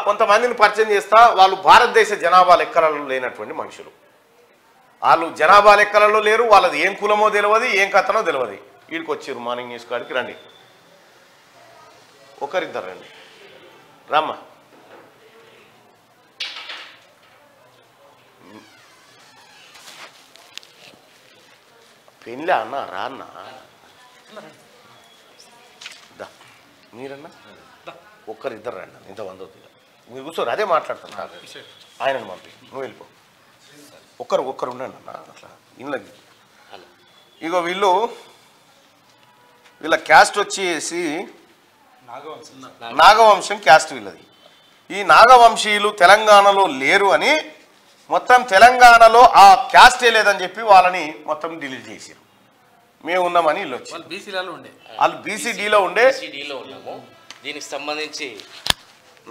కొంతమందిని పరిచయం చేస్తా. వాళ్ళు భారతదేశ జనాభా లెక్కలలో లేనటువంటి మనుషులు. వాళ్ళు జనాభా లెక్కలలో లేరు. వాళ్ళది ఏం కులమో తెలియదు, ఏం కథనో తెలియదు. వీడికి వచ్చారు మార్నింగ్ న్యూస్ కాడికి. రండి, ఒకరిద్దరు రండి. రామ్మా. పెళ్ళి అన్న రా అన్న. మీరన్నా ఒక్కరిద్దరు రండి. ఇంతమంది అవుతుంది. మీరు కూర్చోరు, అదే మాట్లాడతాను. ఆయనను పంపి, నువ్వు వెళ్ళిపో. ఒక్కరు ఉండండి అన్న. అట్లా ఇళ్ళకి ఇగో వీళ్ళ క్యాస్ట్ వచ్చేసి నాగవంశం క్యాస్ట్ వీళ్ళది. ఈ నాగవంశీయులు తెలంగాణలో లేరు అని మొత్తం తెలంగాణలో ఆ క్యాస్టే లేదని చెప్పి వాళ్ళని మొత్తం డిలీట్ చేశారు. మేము ఉన్నామని వీళ్ళు వచ్చి వాళ్ళు బీసీడీలో ఉండే. దీనికి సంబంధించి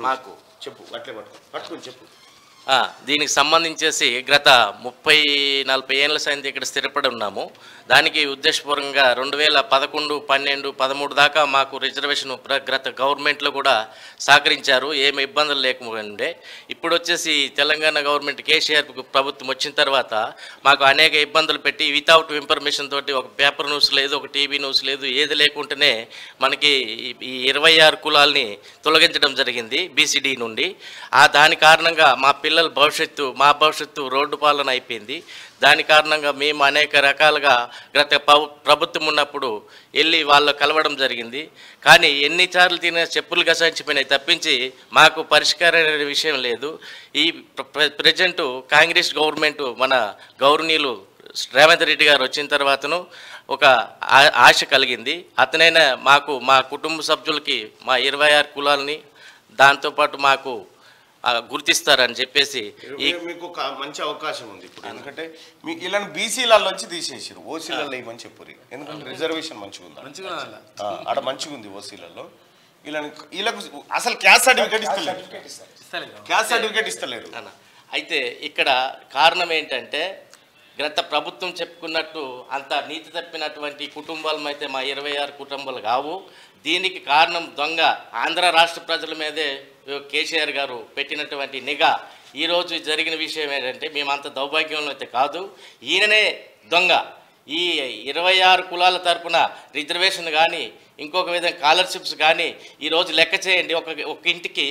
మాకు చెప్పు, అట్లే పట్టుకొని చెప్పు. దీనికి సంబంధించేసి గత 30-40 ఏళ్ళ సంది ఇక్కడ స్థిరపడి ఉన్నాము. దానికి ఉద్దేశపూర్వకంగా 2011, 12, 13 దాకా మాకు రిజర్వేషన్ గత గవర్నమెంట్లో కూడా సహకరించారు, ఏమి ఇబ్బందులు లేకుండే. ఇప్పుడు వచ్చేసి తెలంగాణ గవర్నమెంట్ కేసీఆర్ ప్రభుత్వం వచ్చిన తర్వాత మాకు అనేక ఇబ్బందులు పెట్టి వితౌట్ ఇన్ఫర్మేషన్ తోటి ఒక పేపర్ న్యూస్ లేదు, ఒక టీవీ న్యూస్ లేదు, ఏది లేకుంటేనే మనకి ఈ 26 కులాల్ని తొలగించడం జరిగింది బీసీడీ నుండి. దాని కారణంగా మా మా భవిష్యత్తు రోడ్డు పాలన అయిపోయింది. దాని కారణంగా మేము అనేక రకాలుగా గత ప్రభుత్వం ఉన్నప్పుడు వెళ్ళి వాళ్ళు కలవడం జరిగింది. కానీ ఎన్నిసార్లు తినే చెప్పులు గసాయించిపోయినాయి తప్పించి మాకు పరిష్కారం అనే విషయం లేదు. ఈ ప్రజెంటు కాంగ్రెస్ గవర్నమెంట్ మన గవర్నీయులు రేవంత్ రెడ్డి గారు వచ్చిన తర్వాతను ఒక ఆశ కలిగింది. అతనైనా మా కుటుంబ సభ్యులకి మా 26 కులాలని దాంతోపాటు మాకు గుర్తిస్తారని చెప్పేసి మీకు ఒక మంచి అవకాశం ఉంది ఇప్పుడు. ఎందుకంటే మీకు ఇలాంటి బీసీలలోంచి తీసేసారు, ఓసీలలో ఏమని చెప్పరు. ఎందుకంటే రిజర్వేషన్ మంచిగా ఉంది, ఆడ మంచిగా ఉంది ఓసీలలో. వీళ్ళకు అసలు క్యాస్ట్ సర్టిఫికేట్ ఇస్తలేరు. అయితే ఇక్కడ కారణం ఏంటంటే గత ప్రభుత్వం చెప్పుకున్నట్టు అంత నీతి తప్పినటువంటి కుటుంబాలు అయితే మా 26 కుటుంబాలు కావు. దీనికి కారణం దొంగ ఆంధ్ర రాష్ట్ర ప్రజల మీదే కేసీఆర్ గారు పెట్టినటువంటి నిఘా. ఈరోజు జరిగిన విషయం ఏంటంటే మేమంత దౌర్భాగ్యంలో అయితే కాదు, ఈయననే దొంగ. ఈ 26 కులాల తరపున రిజర్వేషన్ కానీ ఇంకొక విధంగా స్కాలర్షిప్స్ కానీ ఈరోజు లెక్క చేయండి. ఒక ఇంటికి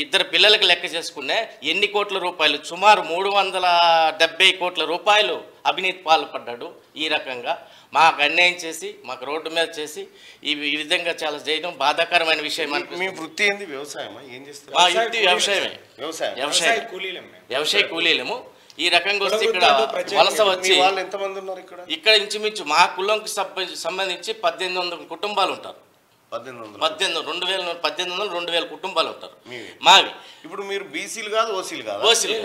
ఇద్దరు పిల్లలకు లెక్క చేసుకునే ఎన్ని కోట్ల రూపాయలు, సుమారు 370 కోట్ల రూపాయలు అవినీతి పాల్పడ్డాడు. ఈ రకంగా మాకు అన్యాయం చేసి మాకు రోడ్డు మీద చేసి ఈ విధంగా చాలా చేయడం బాధాకరమైన విషయం. మీ వృత్తి ఏంది? వ్యవసాయమా? ఏం చేస్తారు? మా వృత్తి వ్యవసాయమే. వ్యవసాయ కూలీలము. ఈ రకంగా వస్తే ఇక్కడ వలస వచ్చి వాళ్ళు ఎంతమంది ఉన్నారు ఇక్కడ ఇంచుమించు మా కులంకి సంబంధించి 1800 కుటుంబాలు ఉంటారు. 1800-2000 కుటుంబాలు ఉంటారు మావి. ఇప్పుడు మీరు బీసీలు కాదు, ఓసీలు కాదు? ఓసీలు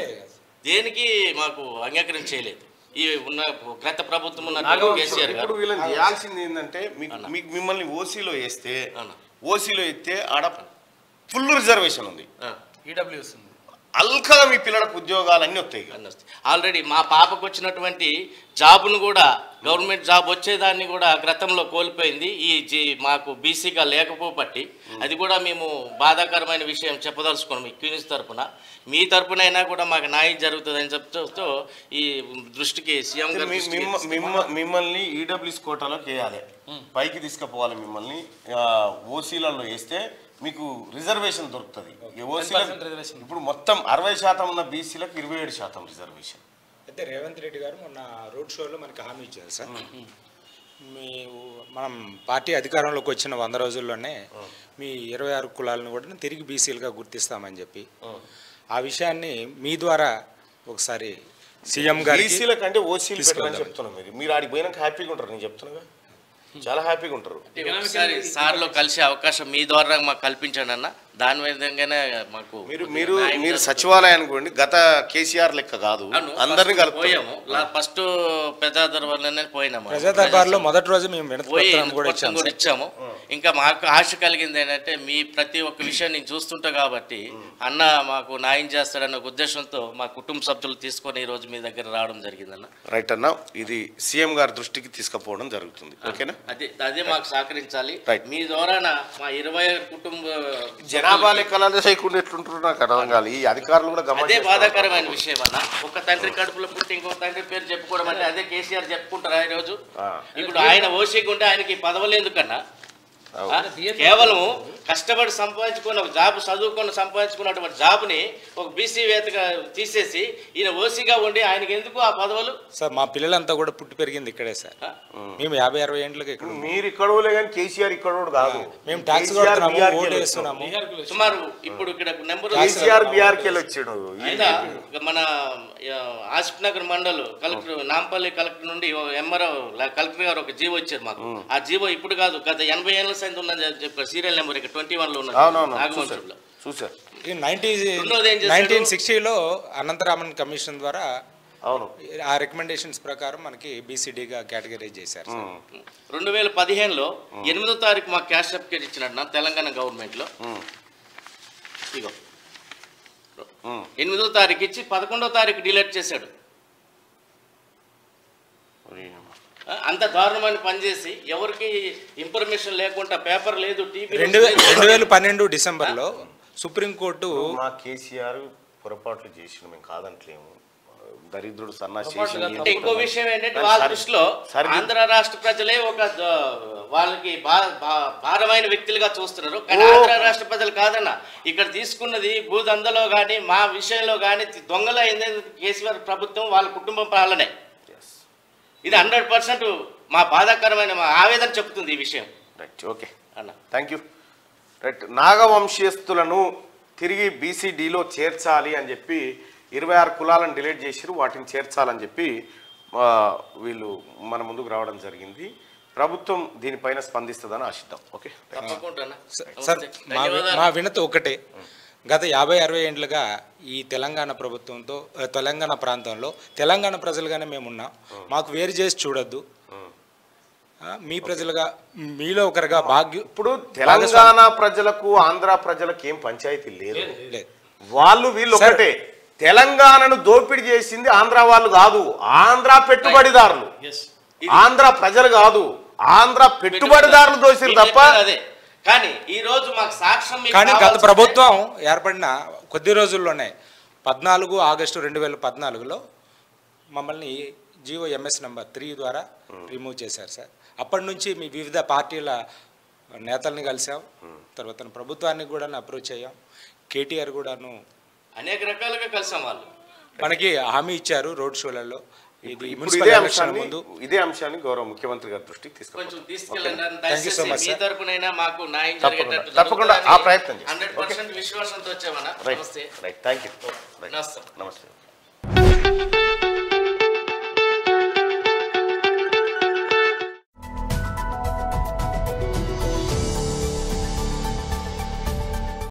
దేనికి మాకు అంగీకారం చేయలేదు ఈ ఉన్న గత ప్రభుత్వం ఉన్న కేసీఆర్ గారు. వీళ్ళని చేయాల్సింది ఏంటంటే మిమ్మల్ని ఓసీలో వేస్తే ఆడ ఫుల్ రిజర్వేషన్ ఉంది, ఈడబ్ల్యూఎస్ ఉంది, అల్కగా మీ పిల్లలకు ఉద్యోగాలు అన్నీ వస్తాయి. ఆల్రెడీ మా పాపకు వచ్చినటువంటి జాబును కూడా గవర్నమెంట్ జాబ్ వచ్చేదాన్ని కూడా గతంలో కోల్పోయింది మాకు బీసీగా లేకపోబట్టి. అది కూడా మేము బాధాకరమైన విషయం చెప్పదలుచుకున్నాం. ఈ క్యూనిస్ తరఫున మీ తరఫునైనా కూడా మాకు న్యాయం జరుగుతుందని చెప్తూ ఈ దృష్టికి సీఎం గారు మిమ్మల్ని ఈడబ్ల్యూఎస్ కోటాలోకి వేయాలి, పైకి తీసుకుపోవాలి. మిమ్మల్ని ఓసీలలో వేస్తే మీకు రిజర్వేషన్ దొరుకుతుంది. ఇప్పుడు మొత్తం 60% ఉన్న బీసీలకు 27% రిజర్వేషన్. అయితే రేవంత్ రెడ్డి గారు మొన్న రోడ్ షోలో మనకి హామీ ఇచ్చారు సార్, మనం పార్టీ అధికారంలోకి వచ్చిన 100 రోజుల్లోనే మీ 26 కులాలను కూడా తిరిగి బీసీలుగా గుర్తిస్తామని చెప్పి ఆ విషయాన్ని మీ ద్వారా ఒకసారి సీఎం గారు బీసీల కంటే ఓసీలు చెప్తున్నాం. మీరు ఆడికి పోయినాక హ్యాపీగా ఉంటారు, నేను చెప్తున్నా చాలా హ్యాపీగా ఉంటారు. సార్లో కలిసే అవకాశం మీ ద్వారా మాకు కల్పించండి అన్న. దాని విధంగానే మాకు మీరు సచివాలయానికి పోండి. గత కేసీఆర్ లెక్క కాదు, అందరినీ పోయాము. ఫస్ట్ ప్రజా దర్బార్లోనే పోయినాము. ప్రజా దర్బార్లో మొదటి రోజు మేము కూడా ఇచ్చాము. ఇంకా మాకు ఆశ కలిగింది ఏంటంటే మీ ప్రతి ఒక్క విషయం నేను చూస్తుంటా కాబట్టి అన్న మాకు న్యాయం చేస్తాడన్న ఉద్దేశంతో మా కుటుంబ సభ్యులు తీసుకొని ఈ రోజు మీ దగ్గర రావడం జరిగిందన్న. రైట్ అన్న, ఇది సీఎం గారి దృష్టికి తీసుకుపోవడం జరుగుతుంది. ఓకేనా? అదే మాకు సహకరించాలి. మీ ద్వారా మా 26 కుటుంబ జనాభా లెక్కలు చేయకుండా ఎట్లుంటున్నారు నాకు అర్థం కాదు. ఈ అధికారులు కూడా అదే గమనించాలి. బాధాకరమైన విషయం అన్న. ఒక తండ్రి కడుపులో పుట్టి ఇంకో తండ్రి పేరు చెప్పుకోవడం అంటే అదే కేసీఆర్ చెప్పుకుంటారా ఈ రోజు? ఇప్పుడు ఆయన ఓసీకి ఉంటే ఆయనకి పదవులు ఎందుకన్నా? కేవలం కష్టపడి సంపాదించుకున్న జాబ్, చదువుకొని సంపాదించుకున్నటువంటి జాబ్ని ఒక బీసీ వేతగా తీసేసి ఈయన ఓసీగా ఉండి ఆయనకి ఎందుకు ఆ పదవులు? సార్ మా పిల్లలంతా కూడా పుట్టి పెరిగింది ఇక్కడే సార్. మేము 50-60 ఏండ్లకి ఇక్కడ మీరు ఇక్కడోలే కానీ కేసీఆర్ ఇక్కడోడు కాదు. మేము ట్యాక్స్ కడుతున్నాము, ఓటు వేస్తున్నాము. సుమారు ఇప్పుడు ఇక్కడ నెంబర్ కేసీఆర్ బీఆర్కి వచ్చాడు. మన ఆసిఫ్ నగర్ మండల్ కలెక్టర్, నాంపల్లి కలెక్టర్ నుండి ఎంఆర్ఓ కలెక్టర్ గారు ఒక జీవో వచ్చారు మాకు. ఆ జీవో ఇప్పుడు కాదు, గత 80 ఏళ్ళ సంది ఉన్నది చెప్పారు. సీరియల్ నెంబర్ ఇక్కడ 21లో ఉన్నది. 1960లో అనంతరామన్ కమిషన్ ద్వారా అవును ఆ రికమెండేషన్స్ ప్రకారం మనకి బీసీడీగా కేటగిరైజ్ చేశారు. 2015లో 8వ తారీఖు మాకు క్యాష్ సర్టిఫికేట్ ఇచ్చినట్టు తెలంగాణ గవర్నమెంట్లో. ఇగో 8వ తారీఖు ఇచ్చి 11వ తారీఖు డిలీట్ చేశాడు. అంత దారుణమైన పనిచేసి ఎవరికి ఇన్ఫర్మేషన్ లేకుండా, పేపర్ లేదు, టీవీ. 2012 డిసెంబర్లో సుప్రీంకోర్టు మా కేసీఆర్ పొరపాట్లు చేసిన మేము కాదంటలేము. దరిద్రుడు సన్నాసి. ఇంకో విషయం ఏంటంటే వాళ్ళ దృష్టిలో ఆంధ్ర రాష్ట్ర ప్రజలే ఒక వాళ్ళకి భారమైన వ్యక్తులుగా చూస్తున్నారు. కానీ ఆంధ్ర రాష్ట్ర ప్రజలు కాదన్న. ఇక్కడ తీసుకున్నది భూదందలో కానీ మా విషయంలో కానీ దొంగల కేసీఆర్ ప్రభుత్వం వాళ్ళ కుటుంబం పాలనే. ఇది 100% మా బాధాకరమైన మా ఆవేదన చెప్తుంది ఈ విషయం. రైట్, ఓకే అన్న, థ్యాంక్ యూ. రైట్, నాగవంశీయస్తులను తిరిగి బీసీడీలో చేర్చాలి అని చెప్పి 26 కులాలను డిలీట్ చేసిరు, వాటిని చేర్చాలని చెప్పి వీళ్ళు మన ముందుకు రావడం జరిగింది. ప్రభుత్వం దీనిపైన స్పందిస్తుందని ఆశిద్దాం. ఓకే, సార్ మా వినతి ఒకటే. గత 50-60 ఏండ్లుగా ఈ తెలంగాణ ప్రభుత్వంతో తెలంగాణ ప్రాంతంలో తెలంగాణ ప్రజలుగానే మేమున్నాం. మాకు వేరు చేసి చూడొద్దు. మీ ప్రజలుగా మీలో ఒకరుగా భాగ్యం. ఇప్పుడు తెలంగాణ ప్రజలకు ఆంధ్ర ప్రజలకు ఏం పంచాయతీ లేదు. వాళ్ళు వీళ్ళు ఒకటే. తెలంగాణను దోపిడీ చేసింది ఆంధ్ర వాళ్ళు కాదు, ఆంధ్ర పెట్టుబడిదారులు. ఆంధ్ర ప్రజలు కాదు, ఆంధ్ర పెట్టుబడిదారులు దోసిరు తప్ప. కానీ ఈ రోజు మాకు సాక్ష్యం. కానీ గత ప్రభుత్వం ఏర్పడిన కొద్ది రోజుల్లోనే 14 ఆగస్టు 2014లో మమ్మల్ని జియో ఎంఎస్ నంబర్ 3 ద్వారా రిమూవ్ చేశారు సార్. అప్పటి నుంచి మీ వివిధ పార్టీల నేతల్ని కలిసాం, తర్వాత ప్రభుత్వాన్ని కూడా అప్రోచ్ అయ్యాం. కేటీఆర్ కూడాను అనేక రకాలుగా కలిసాం. వాళ్ళు మనకి హామీ ఇచ్చారు రోడ్ షోలలో. ఇదే అంశాన్ని గౌరవ ముఖ్యమంత్రి గారి దృష్టికి తీసుకెళ్ళండి. మాకు న్యాయం తప్పకుండా ఆ ప్రయత్నం 100% విశ్వాసంతో వచ్చామన్నా. రైట్, థ్యాంక్ యూ, నమస్తే.